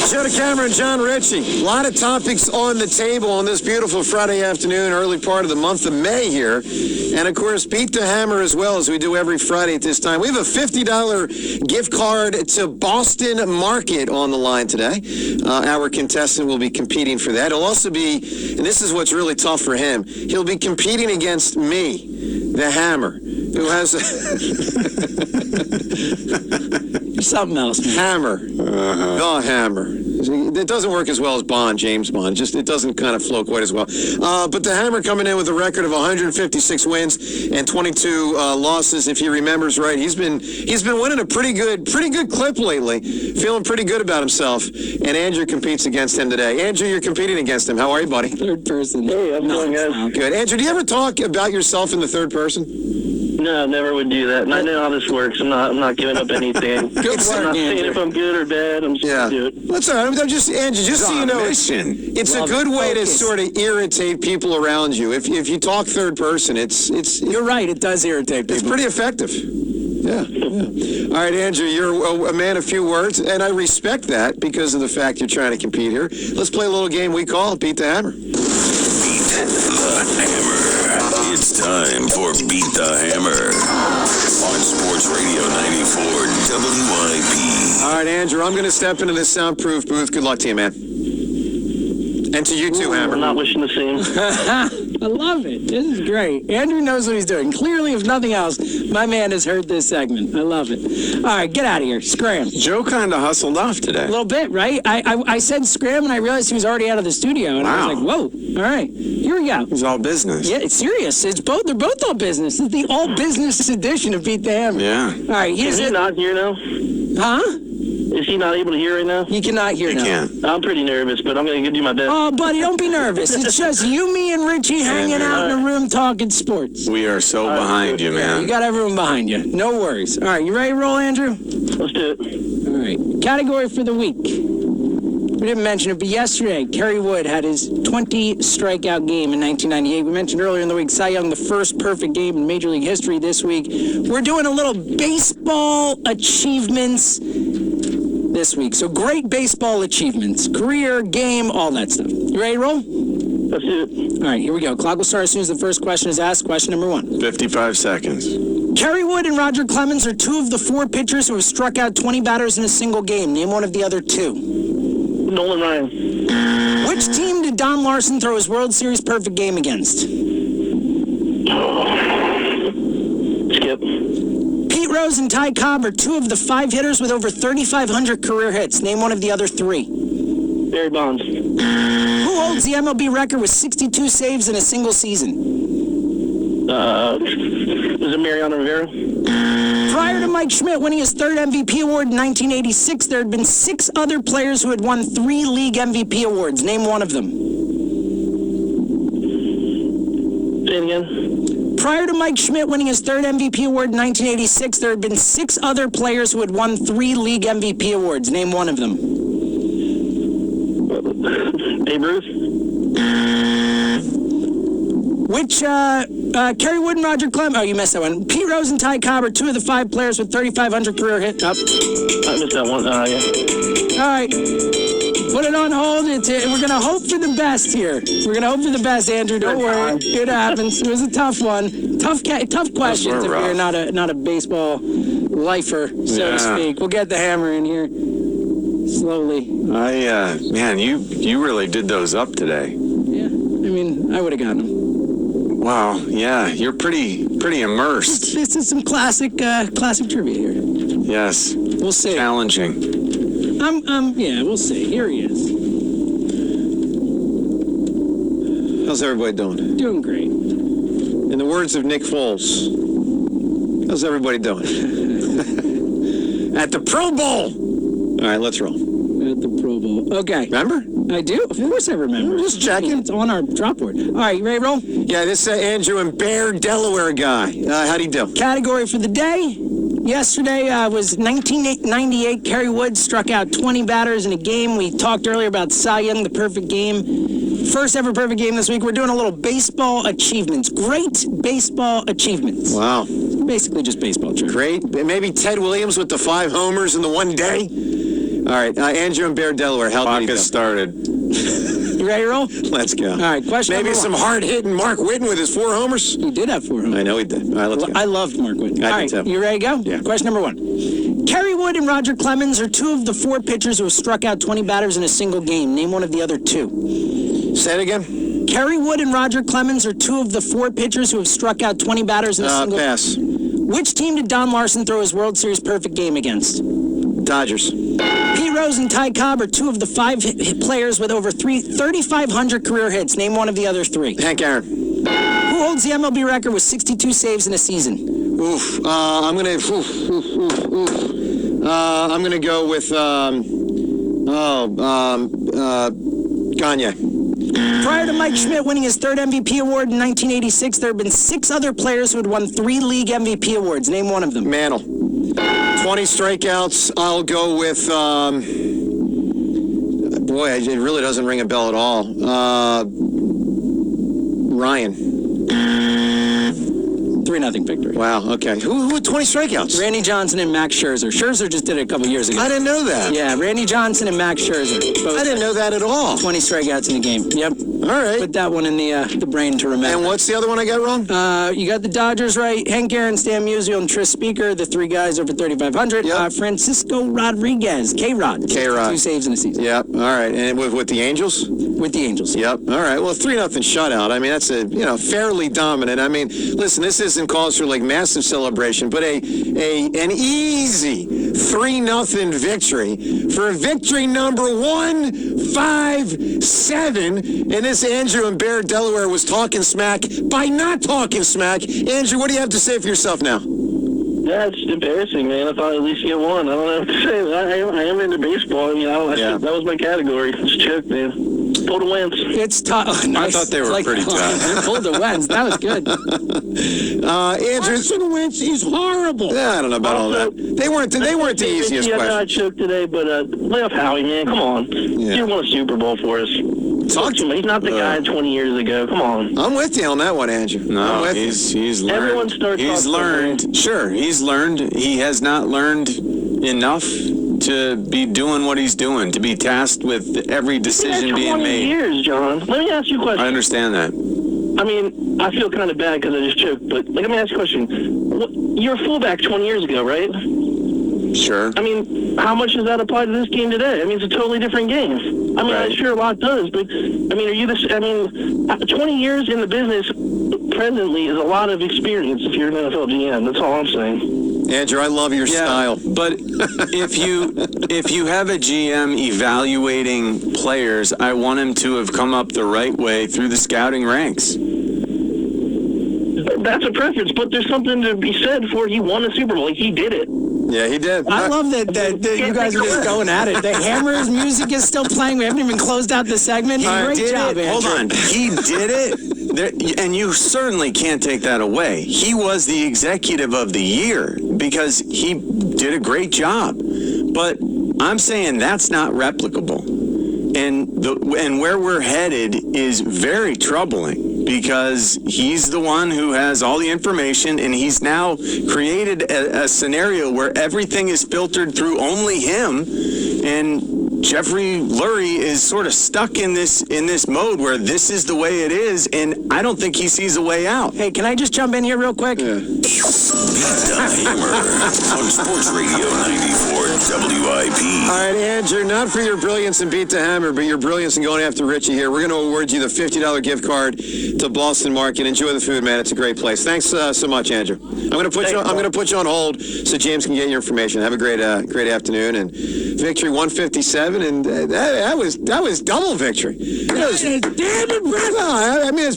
Joe DeCamera and John Ritchie. A lot of topics on the table on this beautiful Friday afternoon, early part of the month of May here. And, of course, Beat the Hammer as well, as we do every Friday at this time. We have a $50 gift card to Boston Market on the line today. Our contestant will be competing for that. He'll also be, and this is what's really tough for him, he'll be competing against me, the Hammer, who has something else, man. Hammer. The Hammer. It doesn't work as well as Bond, James Bond. Just it doesn't kind of flow quite as well. But the Hammer coming in with a record of 156 wins and 22 losses. If he remembers right, he's been winning a pretty good clip lately. Feeling pretty good about himself. And Andrew competes against him today. Andrew, you're competing against him. How are you, buddy? Third person. Hey, I'm doing good. Good. Andrew, do you ever talk about yourself in the third person? No, never would do that. And I know how this works. I'm not giving up anything. Good I'm work, not saying Andrew. if I'm good or bad. I'm just going to do it. That's all right. I'm just, Andrew, just so you know, it's a good way to sort of irritate people around you. If you talk third person, it's You're right. It does irritate people. It's pretty effective. Yeah. All right, Andrew, you're a man of few words, and I respect that because of the fact you're trying to compete here. Let's play a little game we call Beat the Hammer. Beat the Hammer. It's time for Beat the Hammer on Sports Radio 94 WIP. All right, Andrew, I'm going to step into this soundproof booth. Good luck to you, man. And to you too, Hammer. I'm not wishing the same. I love it. This is great. Andrew knows what he's doing. Clearly, if nothing else, my man has heard this segment. I love it. All right, get out of here. Scram. Joe kind of hustled off today. A little bit, right? I said scram, and I realized he was already out of the studio. And I was like, whoa. All right, here we go. It was all business. Yeah, it's serious. They're both all business. It's the all business edition of Beat the Hammer. Yeah. All right, Is he not here now? Huh? Is he not able to hear right now? You cannot hear now. Can't. I'm pretty nervous, but I'm going to do my best. Oh, buddy, don't be nervous. It's just you, me, and Richie hanging out in a room talking sports. We are so behind you, You man. got everyone behind you. No worries. All right, you ready to roll, Andrew? Let's do it. All right. Category for the week. We didn't mention it, but yesterday, Kerry Wood had his 20 strikeout game in 1998. We mentioned earlier in the week, Cy Young, the first perfect game in Major League history this week. We're doing a little baseball achievements this week. So great baseball achievements, career, game, all that stuff. You ready to roll? Let's do it. All right, here we go. Clock will start as soon as the first question is asked. Question number 1. 55 seconds. Kerry Wood and Roger Clemens are two of the 4 pitchers who have struck out 20 batters in a single game. Name one of the other 2. Nolan Ryan. Which team did Don Larson throw his World Series perfect game against? Skip. Pete Rose and Ty Cobb are 2 of the 5 hitters with over 3,500 career hits. Name one of the other 3. Barry Bonds. Who holds the MLB record with 62 saves in a single season? Was it Mariano Rivera? Prior to Mike Schmidt winning his 3rd MVP award in 1986, there had been 6 other players who had won 3 league MVP awards. Name one of them. Say it again. Prior to Mike Schmidt winning his 3rd MVP award in 1986, there had been 6 other players who had won 3 league MVP awards. Name one of them. Babe Ruth. Which, Kerry Wood and Roger Clemens, oh, you missed that one. Pete Rose and Ty Cobb are 2 of the 5 players with 3,500 career hits. I missed that one. Yeah. All right. Put it on hold. We're going to hope for the best here. We're going to hope for the best, Andrew. Don't worry. It happens. It was a tough one. Tough questions if you're not a baseball lifer, so to speak. We'll get the hammer in here slowly. Man, you really did those up today. Yeah. I mean, I would have gotten them. Wow, yeah, you're pretty immersed. This is some classic trivia here. Yes. We'll see. Challenging. Yeah, we'll see. Here he is. How's everybody doing? Doing great. In the words of Nick Foles, how's everybody doing? At the Pro Bowl. All right, let's roll. At the Pro Bowl. Okay. Remember? I do. Of course I remember. Just checking. It's on our drop board. All right, you ready to roll? Yeah, this Andrew and Bear, Delaware guy. How'd he do? Category for the day. Yesterday was 1998. Kerry Wood struck out 20 batters in a game. We talked earlier about Cy Young, the perfect game. First ever perfect game this week. We're doing a little baseball achievements. Great baseball achievements. Wow. Basically just baseball trivia. Great. Maybe Ted Williams with the 5 homers in the one day. All right, Andrew and Bear, Delaware. How Clock did he has go? started. You ready to roll? Let's go. All right, question Maybe number some one. hard-hitting Mark Whitten with his 4 homers. He did have 4 homers. I know he did. All right, let's go. I loved Mark Whitten. I All did right, too. you ready to go? Yeah. Question number 1. Kerry Wood and Roger Clemens are 2 of the 4 pitchers who have struck out 20 batters in a single game. Name one of the other 2. Say it again. Kerry Wood and Roger Clemens are 2 of the 4 pitchers who have struck out 20 batters in a single game. Pass. Which team did Don Larson throw his World Series perfect game against? Dodgers. Pete Rose and Ty Cobb are 2 of the 5 players with over 3,500 career hits. Name one of the other 3. Hank Aaron. Who holds the MLB record with 62 saves in a season? Oof. I'm gonna go with Gagne. Prior to Mike Schmidt winning his 3rd MVP award in 1986, there have been 6 other players who had won 3 league MVP awards. Name one of them. Mantle. 20 strikeouts. I'll go with. Boy, it really doesn't ring a bell at all. Ryan. 3-0 victory. Wow. Okay. Who had 20 strikeouts? Randy Johnson and Max Scherzer. Scherzer just did it a couple years ago. I didn't know that. Yeah, Randy Johnson and Max Scherzer. Both I didn't know that at all. 20 strikeouts in a game. Yep. All right. Put that one in the brain to remember. And what's the other one I got wrong? You got the Dodgers right. Hank Aaron, Stan Musial, and Tris Speaker, the 3 guys over 3,500. Yep. Francisco Rodriguez, K-Rod. K-Rod. 2 saves in a season. Yep. All right. And with the Angels? With the Angels. Yep. All right. Well, 3-0 shutout. I mean, that's fairly dominant. I mean, listen, this isn't cause for like massive celebration, but an easy 3-0 victory for victory number 157. And this Andrew and Bear, Delaware was talking smack by not talking smack. Andrew, what do you have to say for yourself now? Yeah, it's embarrassing, man. I thought at least you won. I don't know what to say. I am into baseball. That was my category. It's choke, man. Pull the wins. It's tough. Nice. I thought they were pretty tough. Pulled the wins. That was good. Andrew Wentz is horrible. Yeah, I don't know about all that. They weren't the easiest Yeah, I questions. choked today, but lay off Howie, man. Come on. You won a Super Bowl for us. Talk to me. He's not the guy 20 years ago. Come on. I'm with you on that one, Andrew. I'm No, with he's learned. Everyone starts He's off learned. Sure, he's learned. He has not learned enough to be doing what he's doing, to be tasked with every decision being 20 made. years, John. Let me ask you a question. I understand that. I mean, I feel kind of bad because I just choked, but let me ask you a question. You're a fullback 20 years ago, right? Sure. I mean, how much does that apply to this game today? I mean, it's a totally different game. I mean, Right. I'm sure a lot does, but, I mean, 20 years in the business presently is a lot of experience if you're an NFL GM. That's all I'm saying. Andrew, I love your style. But if you have a GM evaluating players, I want him to have come up the right way through the scouting ranks. That's a preference, but there's something to be said for he won a Super Bowl. Like, he did it. Yeah, he did. I love that you guys are just going at it. The Hammers music is still playing. We haven't even closed out the segment. Great job, Andrew. Hold on. He did it. And you certainly can't take that away. He was the executive of the year because he did a great job. But I'm saying that's not replicable. And where we're headed is very troubling because he's the one who has all the information and he's now created a scenario where everything is filtered through only him. And Jeffrey Lurie is sort of stuck in this mode where this is the way it is, and I don't think he sees a way out. Hey, can I just jump in here real quick? Beat the Hammer on Sports Radio 94 WIP. All right, Andrew, not for your brilliance and Beat the Hammer, but your brilliance in going after Richie here. We're going to award you the $50 gift card to Boston Market. Enjoy the food, man. It's a great place. Thanks so much, Andrew. I'm going to put you on hold so James can get your information. Have a great afternoon and victory 157, and that was double victory. Damn it, Brett! I mean, it's